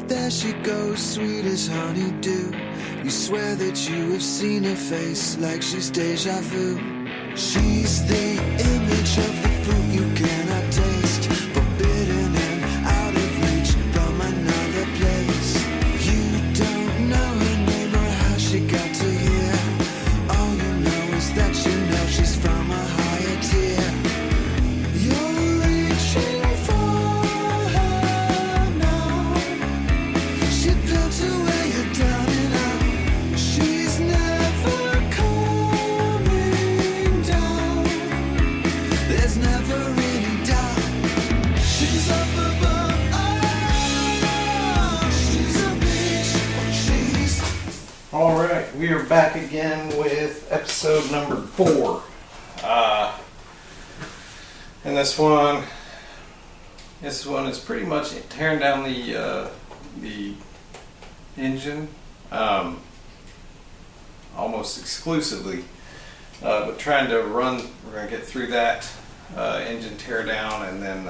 There she goes, sweet as honeydew. You swear that you have seen her face like she's deja vu. She's the image of the fruit you cannot taste, forbidden and out of reach from another place. You don't know her name or how she got to here. All you know is that you know she's from a higher tier. You're reaching for her now. She built her way down and out. She's never coming down. There's never any doubt. She's up above. Oh, she's a bitch. She's. All right, we are back again with episode number 4. And this one is pretty much tearing down the engine, almost exclusively, but trying to run. We're gonna get through that engine tear down, and then,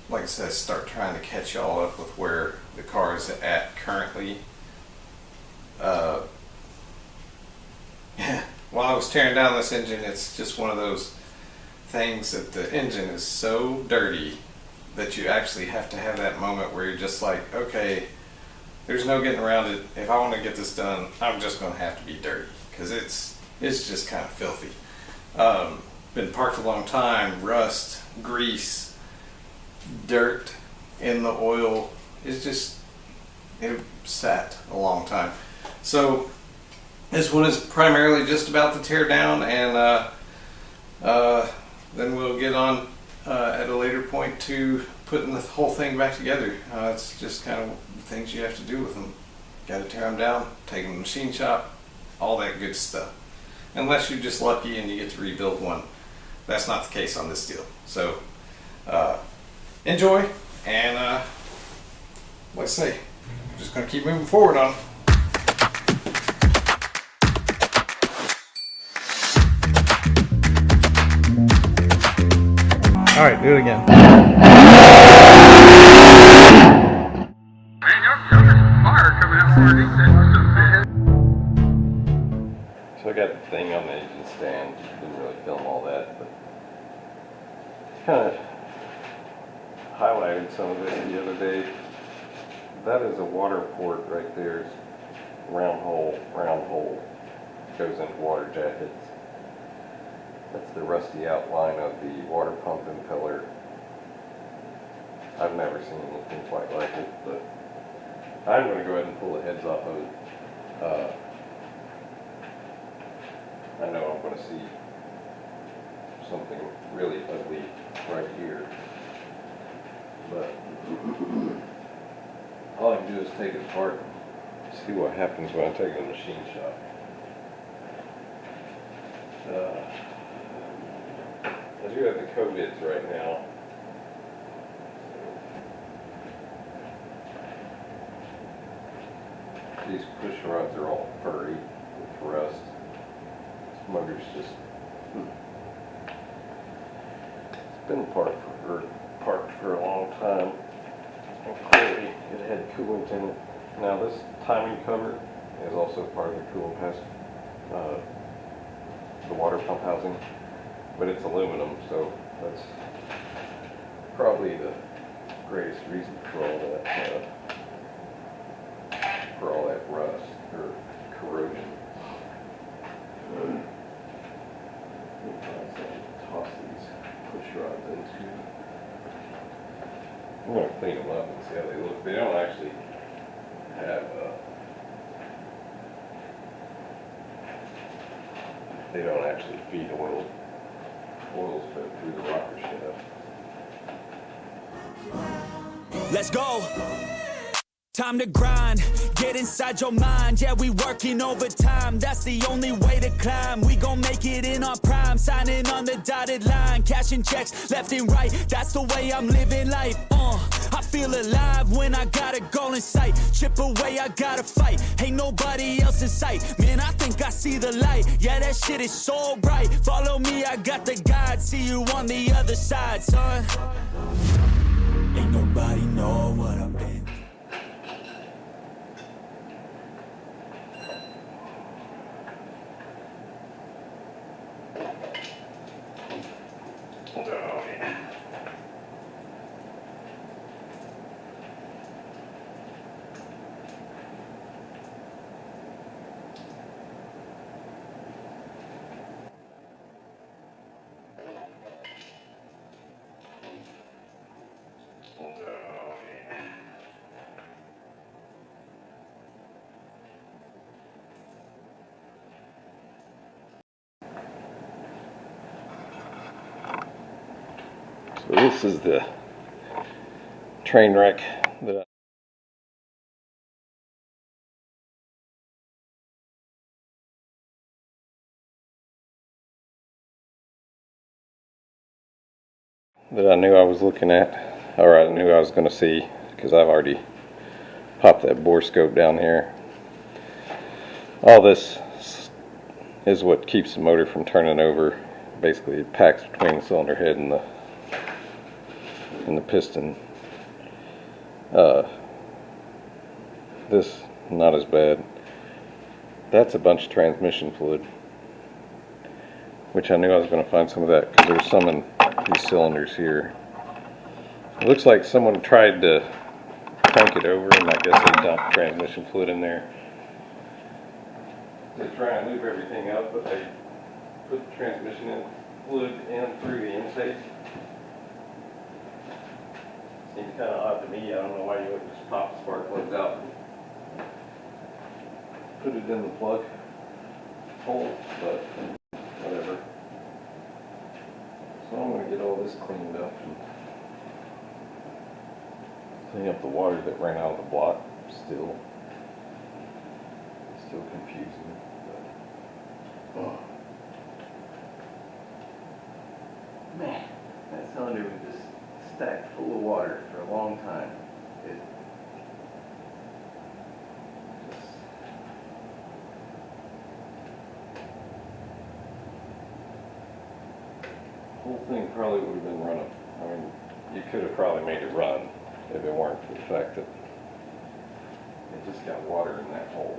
like I said, start trying to catch y'all up with where the car is at currently. While I was tearing down this engine, it's just one of those things that the engine is so dirty that you actually have to have that moment where you're just like, okay, there's no getting around it. If I want to get this done, I'm just going to have to be dirty, because it's just kind of filthy. Been parked a long time, rust, grease, dirt in the oil. It sat a long time. So this one is primarily just about the tear down, and then we'll get on at a later point to putting the whole thing back together. It's just kind of things you have to do with them. Got to tear them down, take them to the machine shop, all that good stuff. Unless you're just lucky and you get to rebuild one. That's not the case on this deal. So enjoy, and like I say, I'm just going to keep moving forward on. All right, do it again. Man, there's fire coming out where he said. So I got the thing on the engine stand. Didn't really film all that, but kind of highlighted some of it the other day. That is a water port right there. It's round hole. Goes into water jackets. That's the rusty outline of the water pump impeller. I've never seen anything quite like it, but I'm going to go ahead and pull the heads off of it. I know I'm going to see something really ugly right here, but all I can do is take it apart and see what happens when I take it to the machine shop. I do have the COVIDs right now. These push rods are all furry with rust. This motor's just it's been parked for a long time. And clearly it had coolant in it. Now this timing cover is also part of the coolant pass, the water pump housing. But it's aluminum, so that's probably the greatest reason for all that rust or corrosion. Toss these push rods into. I'm going to clean them up and see how they look. They don't actually have they don't actually feed oil. Oil's fed through the rocker shaft. Let's go. Time to grind, get inside your mind. Yeah, we working overtime. That's the only way to climb. We gon' make it in our prime. Signing on the dotted line, cashing checks left and right. That's the way I'm living life. I feel alive when I got a goal in sight. Chip away, I gotta fight. Ain't nobody else in sight. Man, I think I see the light. Yeah, that shit is so bright. Follow me, I got the guide. See you on the other side, son. So this is the train wreck that I knew I was looking at, or I knew I was going to see, because I've already popped that bore scope down here. All this is what keeps the motor from turning over. Basically, it packs between the cylinder head and the piston. This not as bad. That's a bunch of transmission fluid, which I knew I was going to find some of that because there's some in these cylinders here. It looks like someone tried to crank it over, and I guess they dumped transmission fluid in there to try and lube everything up, but they put the transmission fluid in through the intake. Seems kind of odd to me. I don't know why you wouldn't just pop the spark plugs out and put it in the plug hole, but whatever. So I'm going to get all this cleaned up and clean up the water that ran out of the block. Still confusing. But, oh. Man, that cylinder was just stacked full of water for a long time. The whole thing probably would have been running. I mean, you could have probably made it run if it weren't for the fact that it just got water in that hole.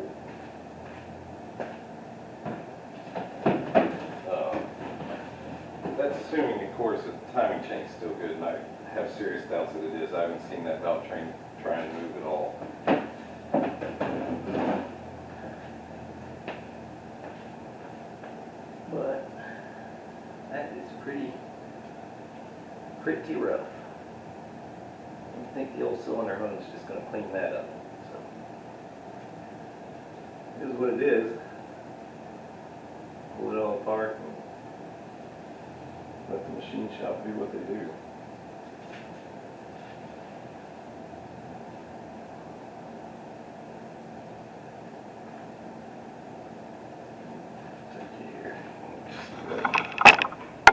That's assuming, of course, that the timing chain's still good, and I have serious doubts that it is. I haven't seen that valve train try and move at all. But that is pretty rough. I think the old cylinder hose is just going to clean that up. So, it is what it is. Pull it all apart and let the machine shop do what they do.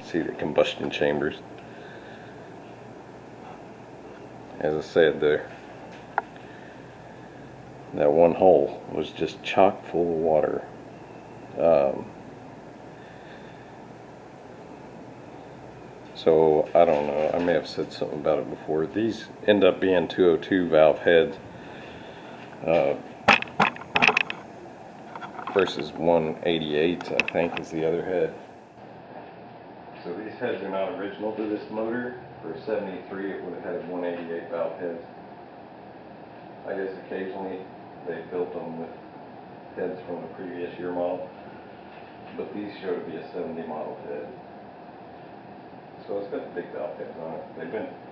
See the combustion chambers. As I said, there, that one hole was just chock full of water. So I don't know, I may have said something about it before. These end up being 202 valve heads versus 188, I think, is the other head. So these heads are not original to this motor. For a 73, it would have had 188 valve heads. I guess occasionally they built them with heads from the previous year model, but these show to be a 70 model head. So it's got the big valve heads on it.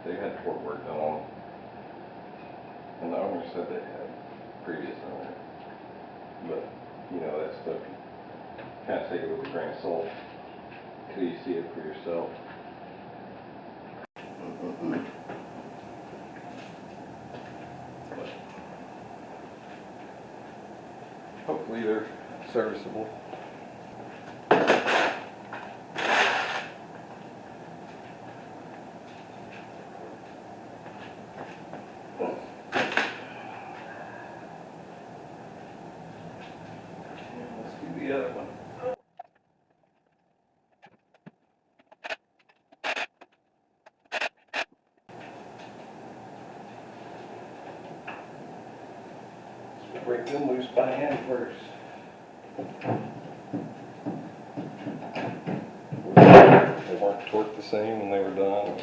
They've had torque work done on them, and the owner said they had, previous owner. But you know, that stuff, you kind of take it with a grain of salt until you see it for yourself. But hopefully they're serviceable. Let's do the other one. Break them loose by hand first. They weren't torqued the same when they were done.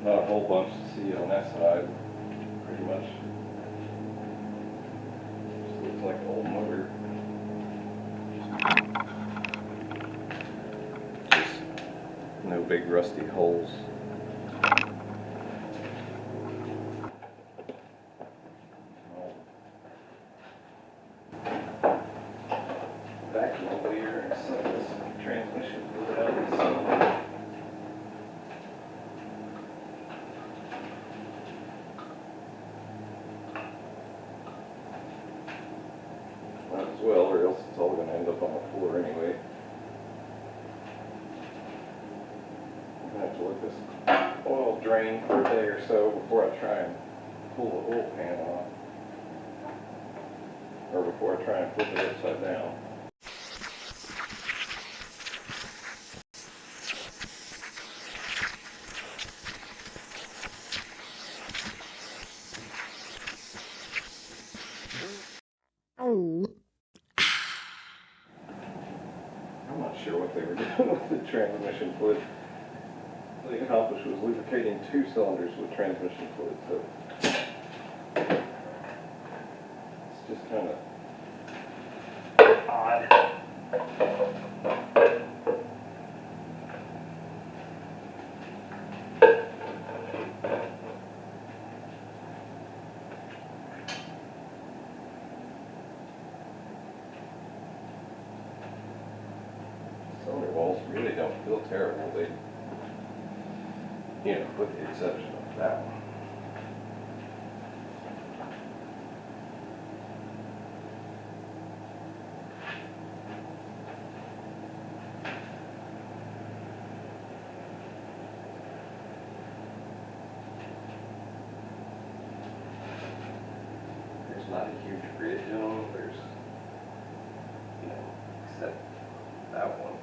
Not a whole bunch to see on that side, pretty much. Just looks like an old motor. Just no big rusty holes. Vacuum cleaner and some of this transmission fluid out of the cylinder. Might as well, or else it's all going to end up on the floor anyway. I'm going to have to let this oil drain for a day or so before I try and pull the oil pan off. Or before I try and flip it upside down. I'm not sure what they were doing with the transmission fluid. What they accomplished was lubricating 2 cylinders with transmission fluid, so it's just kind of odd. Cylinder walls really don't feel terrible. They, with the exception of that one. There's not a huge ridge on them. There's, except that one.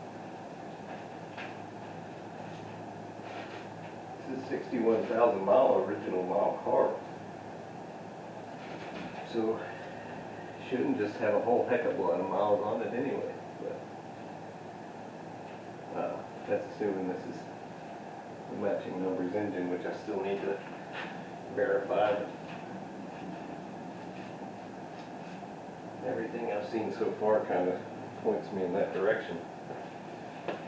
This is 61,000 mile original mile car. So shouldn't just have a whole heck of a lot of miles on it anyway. But that's assuming this is the matching numbers engine, which I still need to verify. But everything I've seen so far kind of points me in that direction.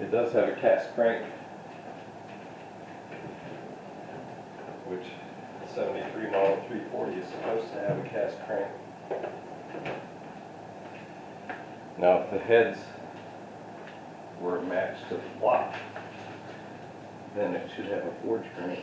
It does have a cast crank, which the 73 model 340 is supposed to have a cast crank. Now if the heads were matched to the block, then it should have a forged crank.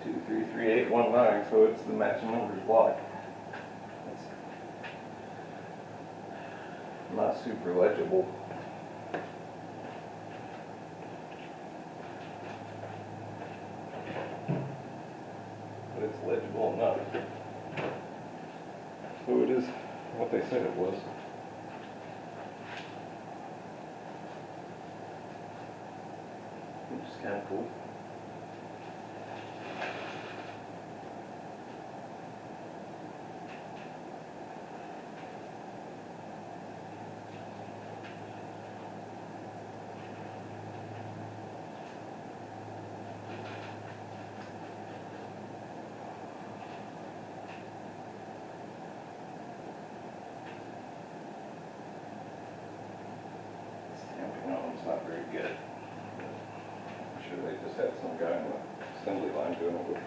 Two, 3, 3, 8, 1, 9, so it's the matching numbers block. It's not super legible. But it's legible enough. So it is what they said it was. Which is kind of cool. It's not very good. I'm sure they just had some guy in the assembly line doing it with it.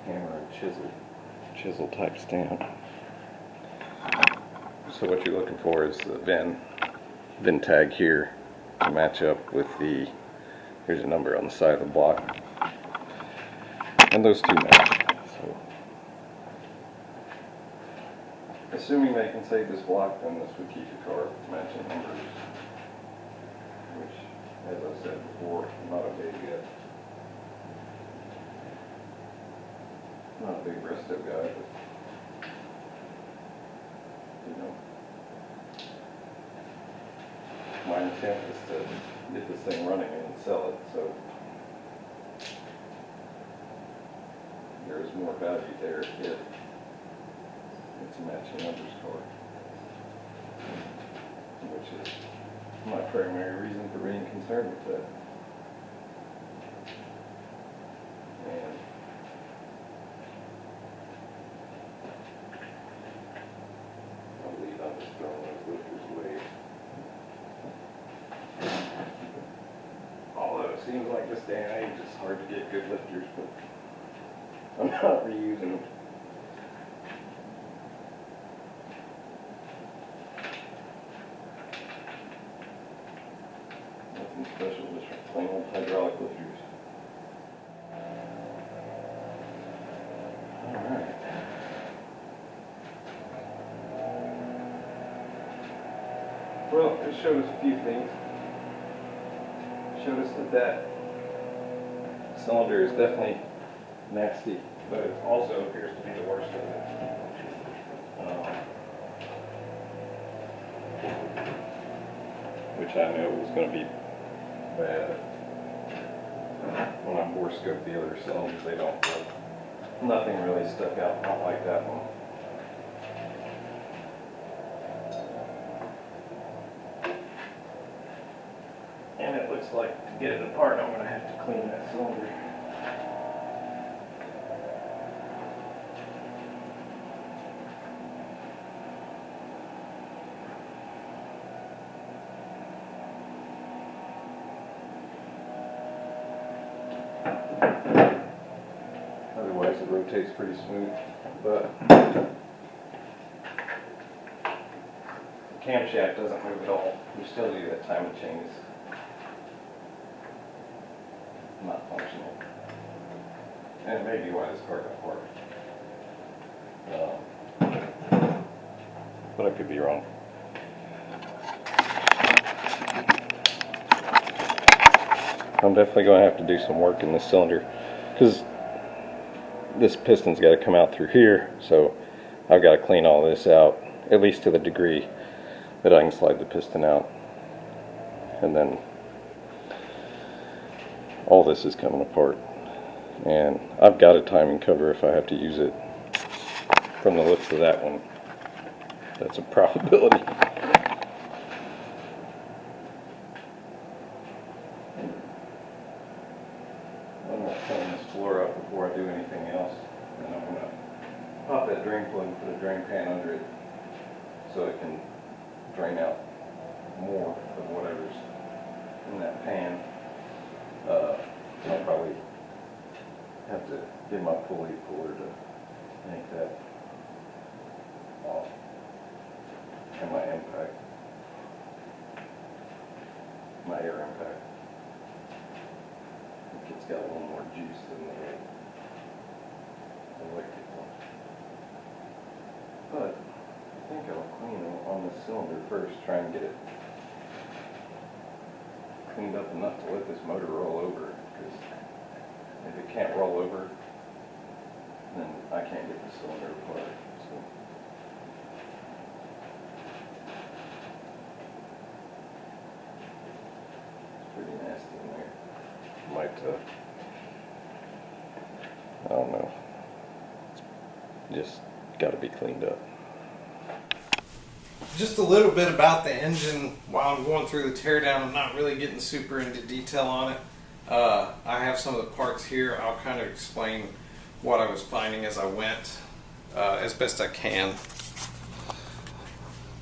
Hammer and chisel chisel type stamp. So what you're looking for is the VIN tag here to match up with the, here's a number on the side of the block, and those two match. So, assuming they can save this block, then this would keep your car matching numbers, which, as I said before, not a big resto guy, but you know, my intent is to get this thing running and sell it, so there is more value there if it's a matching numbers car, which is my primary reason for being concerned with that. And I believe I'm just throwing those lifters away. Although it seems like this day and age it's hard to get good lifters, but I'm not reusing them. Nothing special, just plain old hydraulic lifters. Alright. Well, it showed us a few things. It showed us that cylinder is definitely nasty, but it also appears to be the worst of it. Which I knew was going to be bad. When I bore scoped the other cylinders, they don't look. Nothing really stuck out, not like that one. And it looks like to get it apart, I'm going to have to clean that cylinder. Otherwise it rotates pretty smooth, but the camshaft doesn't move at all. You still do that timing chain is not functional. And it may be why this car got apart. But I could be wrong. I'm definitely going to have to do some work in this cylinder, because this piston's got to come out through here, so I've got to clean all this out, at least to the degree that I can slide the piston out. And then all this is coming apart, and I've got a timing cover if I have to use it. From the looks of that one, that's a probability. I'm going to clean this floor up before I do anything else, and I'm going to pop that drain plug and put a drain pan under it so it can drain out more of whatever's in that pan. I'll probably have to get my pulley puller to yank that off, and my impact, my air impact. I think it's got a little more juice than the electric one. But I think I'll clean on this cylinder first, try and get it cleaned up enough to let this motor roll over, because if it can't roll over, then I can't get the cylinder apart. So it's pretty nasty in there. Might, I don't know, just got to be cleaned up. Just a little bit about the engine while I'm going through the teardown. I'm not really getting super into detail on it. I have some of the parts here. I'll kind of explain what I was finding as I went as best I can.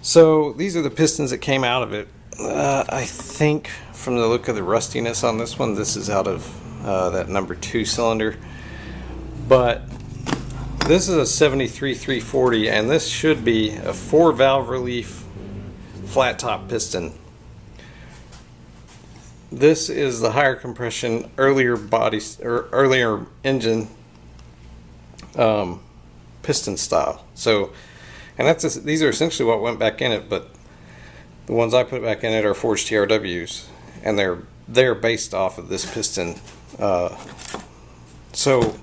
So these are the pistons that came out of it. I think from the look of the rustiness on this one, this is out of that number 2 cylinder. But This is a 73-340, and this should be a 4-valve relief flat top piston. This is the higher compression, earlier engine piston style. So, and these are essentially what went back in it, but the ones I put back in it are forged TRWs, and they're based off of this piston. So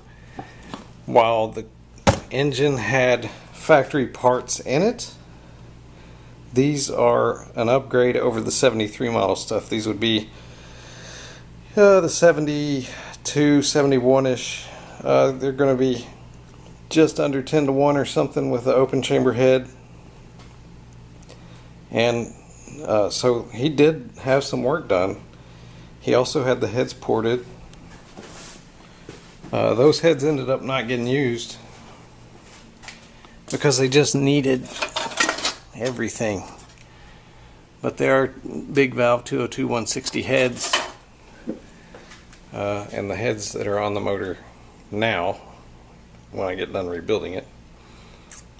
while the engine had factory parts in it, these are an upgrade over the 73 model stuff. These would be the 72, 71-ish. They're going to be just under 10-to-1 or something with the open chamber head. And so he did have some work done. He also had the heads ported. Those heads ended up not getting used because they just needed everything. But they are big valve 202 160 heads, and the heads that are on the motor now, when I get done rebuilding it,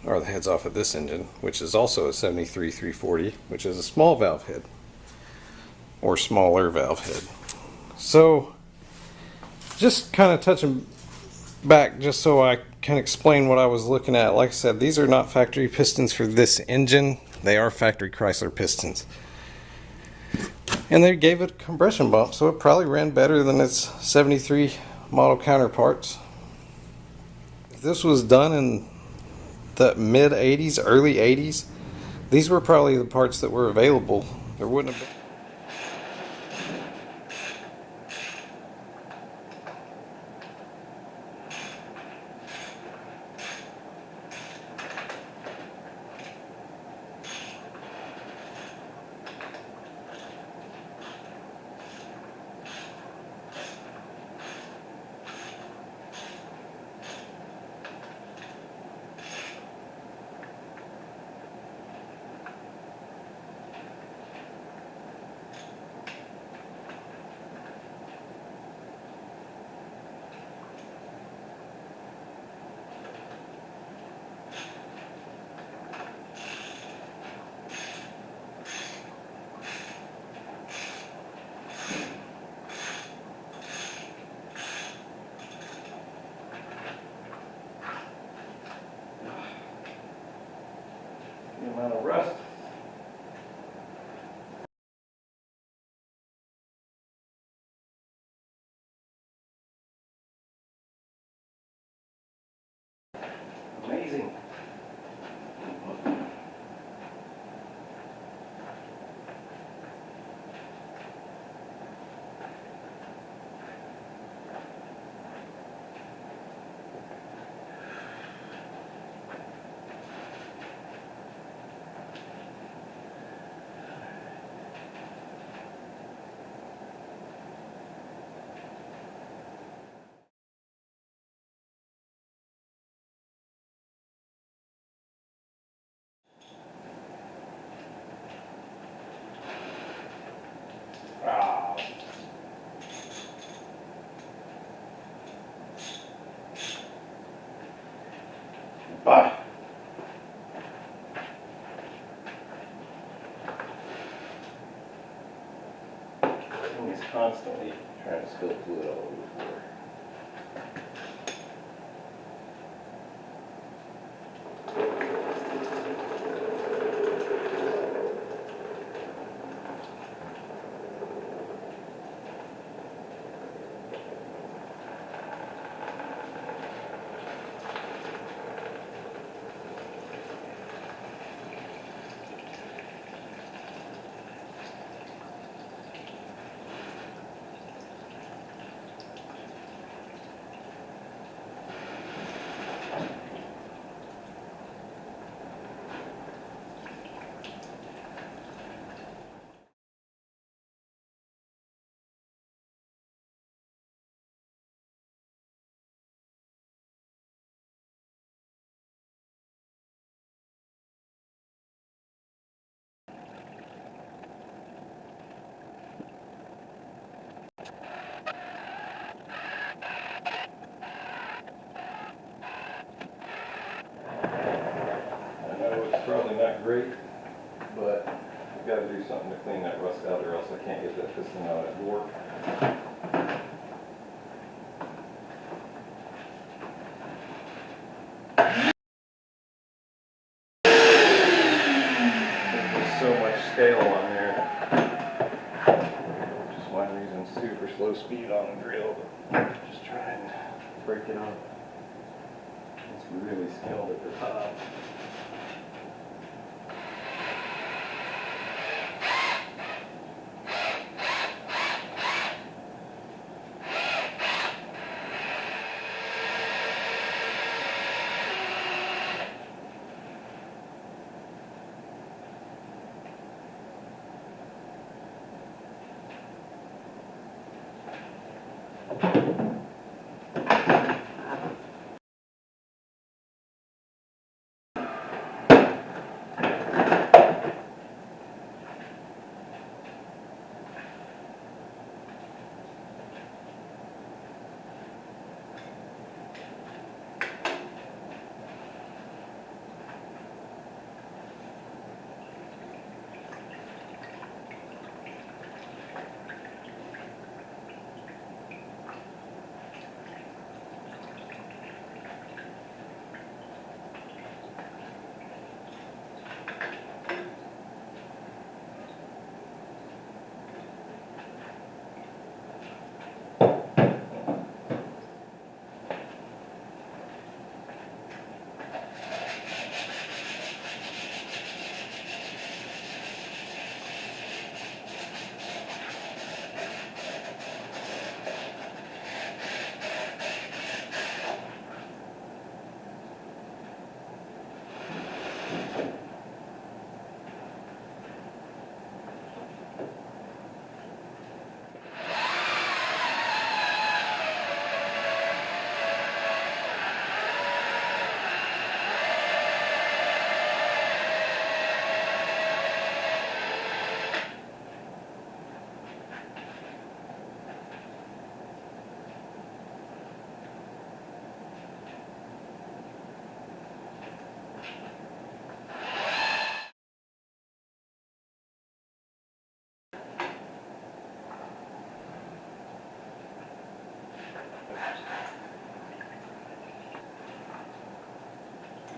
are the heads off of this engine, which is also a 73-340, which is a small valve head or smaller valve head. So just kind of touching back just so I can explain what I was looking at. Like I said, these are not factory pistons for this engine. They are factory Chrysler pistons. And they gave it a compression bump, so it probably ran better than its 73 model counterparts. If this was done in the mid 80s, early 80s, these were probably the parts that were available. There wouldn't have been. The amount of rust. Amazing. Bye. He's constantly trying to spill fluid all over the floor. not great, but I've got to do something to clean that rust out, or else I can't get that piston out at work. There's so much scale on there, which is one reason super slow speed on the drill, but just try and break it up. It's really scaled at the top.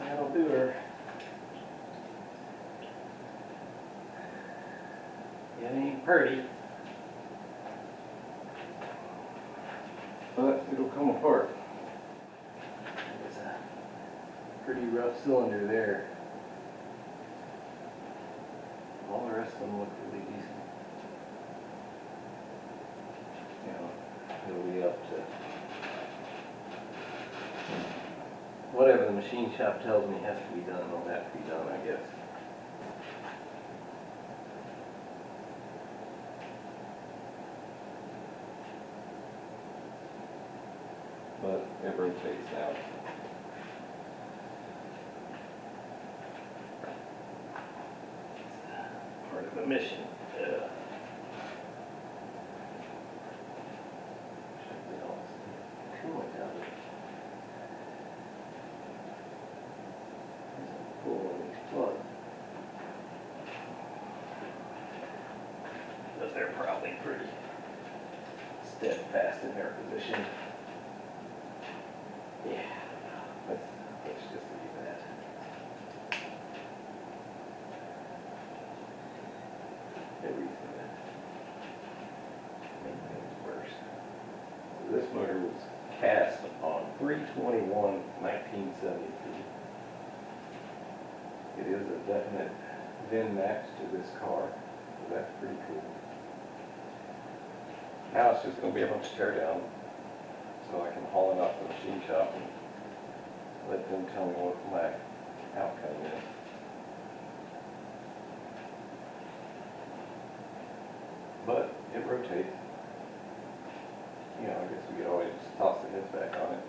That'll do her. It ain't pretty, but it'll come apart. It's a pretty rough cylinder there. All the rest of them look really decent. You know, it'll be up to whatever the machine shop tells me has to be done, will have to be done, I guess. But it rotates now. Part of the mission. Yeah. Coolant out of it. Pull on these plugs. But they're probably pretty steadfast in their position. Yeah, let's just leave that. Everything that makes things worse. So this motor was cast on 3/21/1972. It is a definite VIN match to this car, so that's pretty cool. Now it's just going to be a bunch of teardown, so I can haul it off the machine shop and let them tell me what my outcome is. But it rotates. You know, I guess we could always just toss the heads back on it,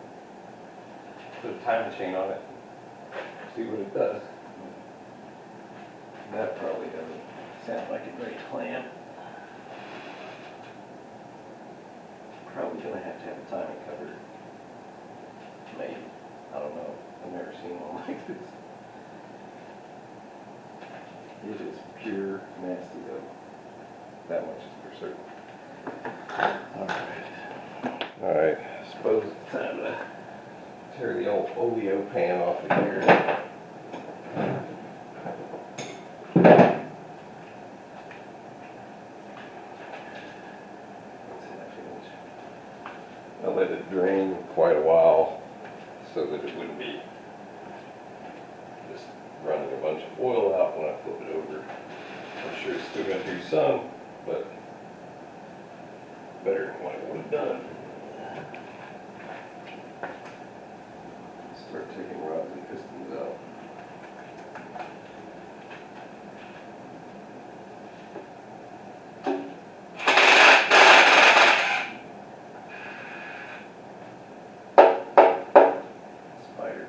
put a time chain on it, see what it does. That probably doesn't sound like a great plan. Probably going to have a timing cover. Maybe. I don't know. I've never seen one like this. It is pure nasty though. That much is for certain. Alright, I suppose it's time to tear the old oleo pan off of here. I let it drain quite a while so that it wouldn't be just running a bunch of oil out when I flip it over. I'm sure it's still going to do some, but better than what it would have done. Start taking rods and pistons out. Spider.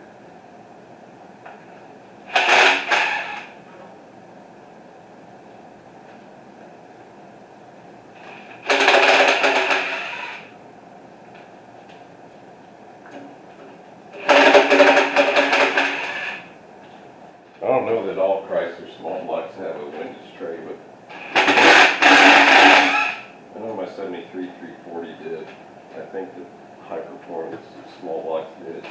I don't know that all Chrysler small blocks have a windage tray, but I know my 73 340 did. I think the high performance small blocks did.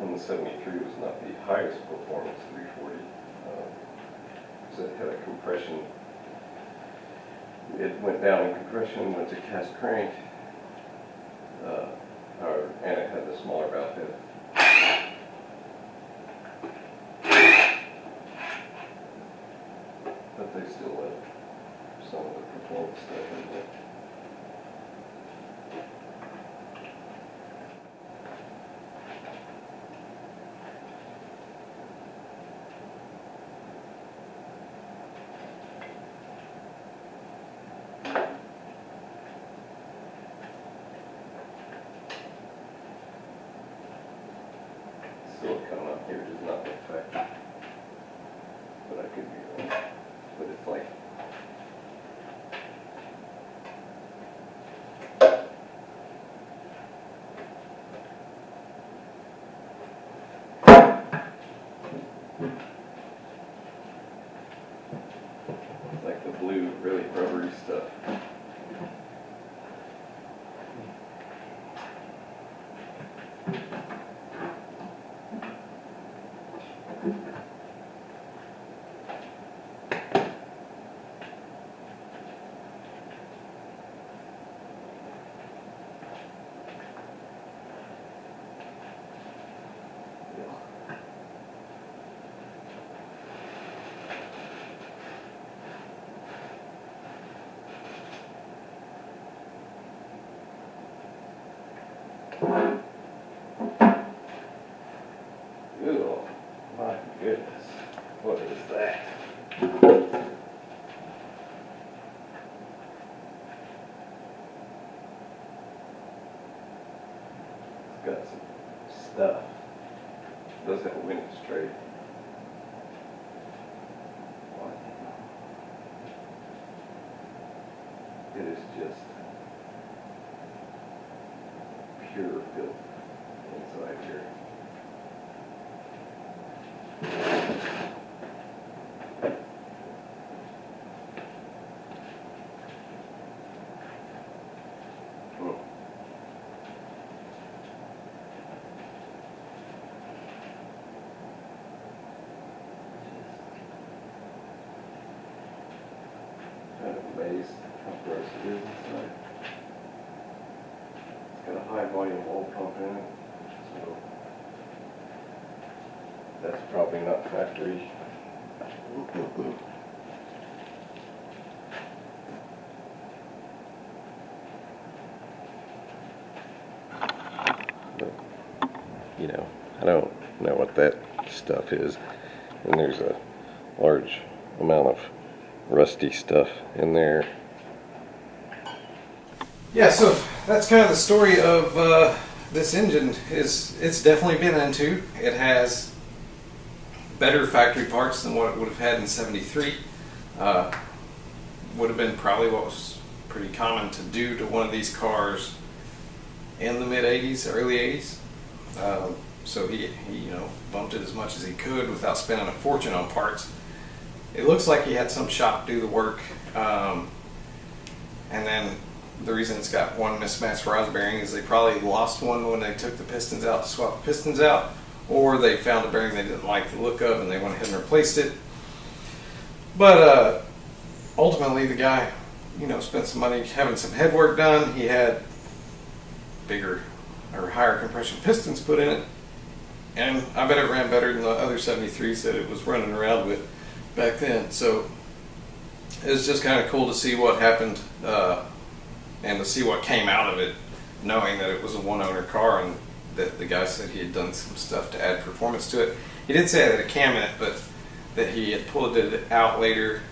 And the 73 was not the highest performance 340. So it had a compression. It went down in compression, went to cast crank. And it had the smaller valve head. But they still let some of the performance stuff in there. Silicone on here does not look factory, but I could be wrong. But it's like the blue, really rubbery stuff. Oh, my goodness. What is that? It's got some stuff. It does have a windage tray. It is just pure filth inside here. Kind of amazed how gross it is inside. It's got a high volume oil pump in it, so that's probably not factory. But, you know, I don't know what that stuff is, and there's a large amount of rusty stuff in there. Yeah, so that's kind of the story of this engine. It's definitely been into. It has better factory parts than what it would have had in 73. Would have been probably what was pretty common to do to one of these cars in the mid 80s, early 80s. So he bumped it as much as he could without spending a fortune on parts. It looks like he had some shop do the work, and then the reason it's got one mismatched rise bearing is they probably lost one when they took the pistons out to swap the pistons out, or they found a bearing they didn't like the look of and they went ahead and replaced it. But ultimately, the guy, spent some money having some head work done. He had bigger or higher compression pistons put in it, and I bet it ran better than the other 73s that it was running around with back then. So it was just kind of cool to see what happened and to see what came out of it, knowing that it was a one-owner car and that the guy said he had done some stuff to add performance to it. He did say it had a cam in it, but that he had pulled it out later.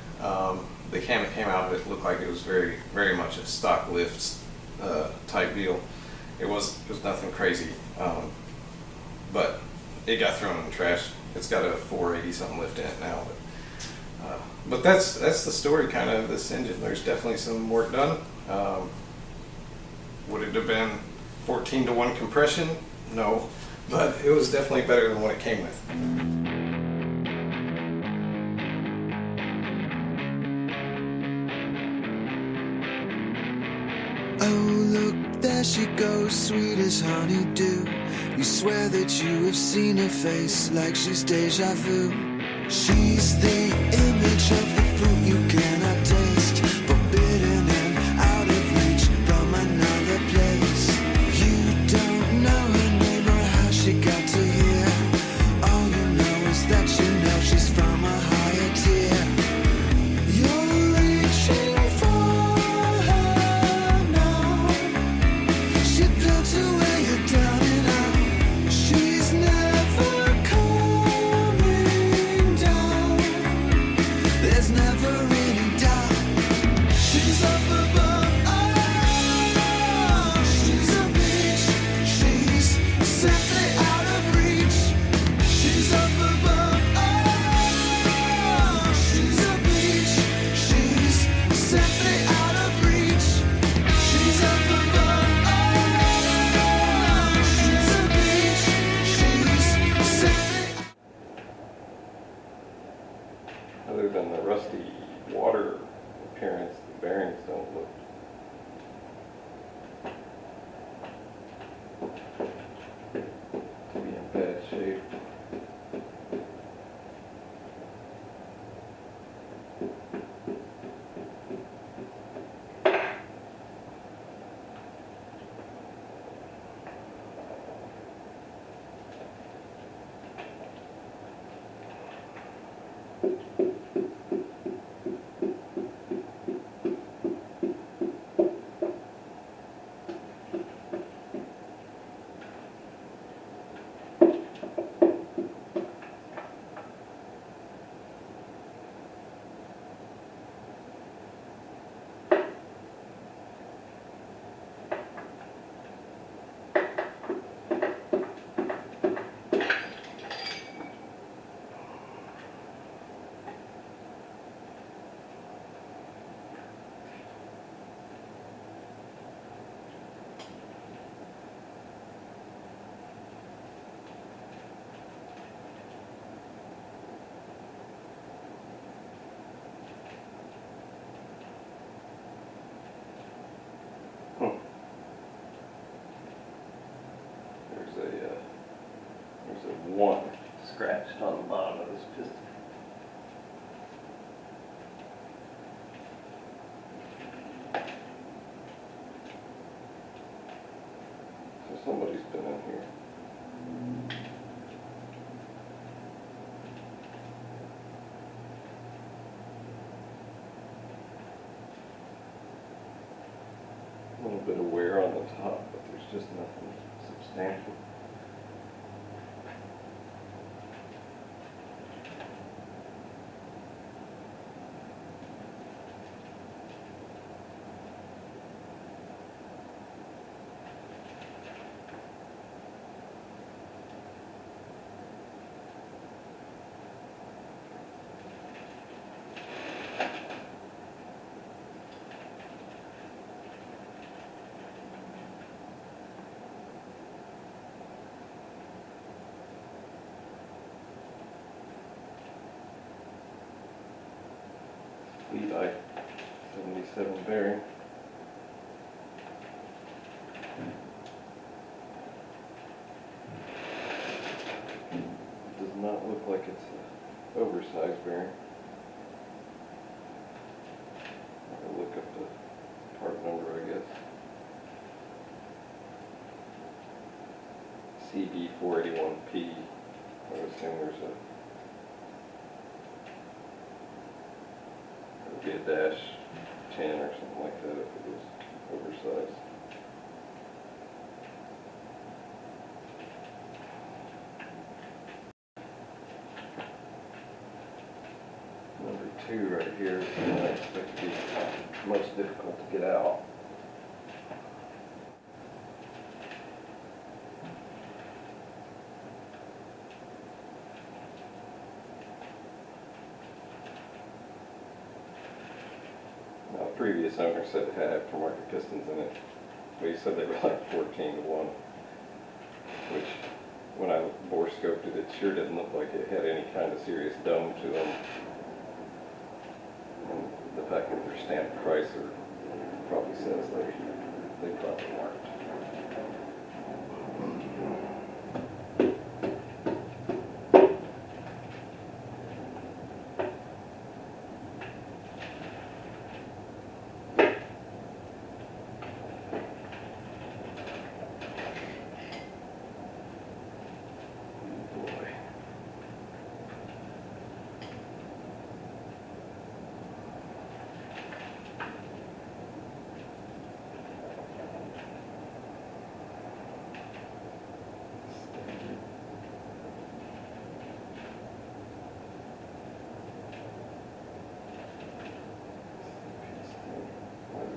The cam that came out of it looked like it was very, very much a stock lift type deal. It was nothing crazy, but it got thrown in the trash. It's got a 480 something lift in it now, but that's the story kind of this engine. There's definitely some work done. Would it have been 14-to-1 compression? No, but it was definitely better than what it came with. Oh, look, there she goes, sweet as honeydew. You swear that you have seen her face like she's deja vu. She's the image of the fruit you cannot taste, forbidden and out of reach from another place. You don't know her name or how she got to here. All you know is that you know she's from a higher tier. You're reaching for her now. She built to weigh you down and out. She's never coming down. There's never any doubt. She's up above. Oh, she's a beach. She's simply out of reach. She's up above. Oh, she's a beach. She's simply out of reach. She's up above. Oh, she's a beach. She's simply. Other than the rusty water appearance, the bearings don't look to be in bad shape. There's a one scratched on the bottom of this piston. So somebody's been in here. A little bit of wear on the top, but there's just nothing substantial. by 77 bearing. Does not look like it's an oversized bearing. I'll look up the part number, I guess. CB481P. I would assume there's a be a dash 10 or something like that if it was oversized. Number 2 right here is going to expect to be much difficult to get out. Now, the previous owner said it had aftermarket pistons in it, but he said they were like 14-to-1, which when I bore scoped it, it sure didn't look like it had any kind of serious dome to them. And the fact that they're stamped Chrysler probably says they probably weren't.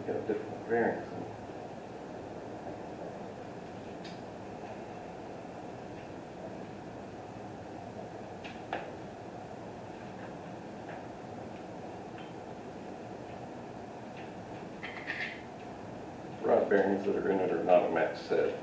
Got different bearings. Rod bearings that are in it are not a match set.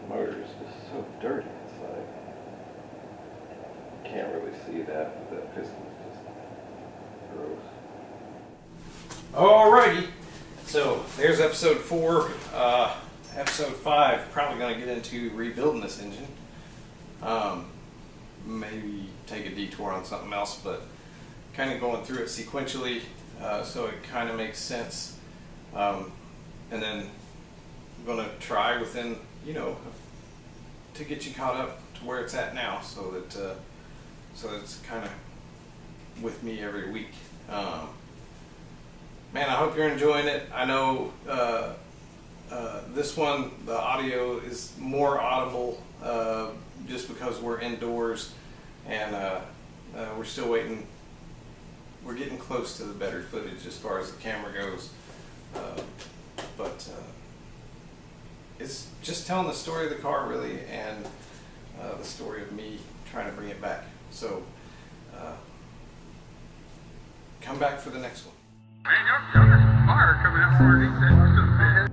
Motor is just so dirty inside. Can't really see that, but that piston is just gross. Alrighty, so there's episode 4. Episode 5, probably going to get into rebuilding this engine. Maybe take a detour on something else, but kind of going through it sequentially, so it kind of makes sense. And then I'm going to try within, to get you caught up to where it's at now, so that it's kind of with me every week. Man, I hope you're enjoying it. I know this one, the audio is more audible just because we're indoors, and we're still waiting. We're getting close to the better footage as far as the camera goes, but it's just telling the story of the car, really, and the story of me trying to bring it back. So come back for the next one. Man, y'all got this fire coming out from underneath that submission.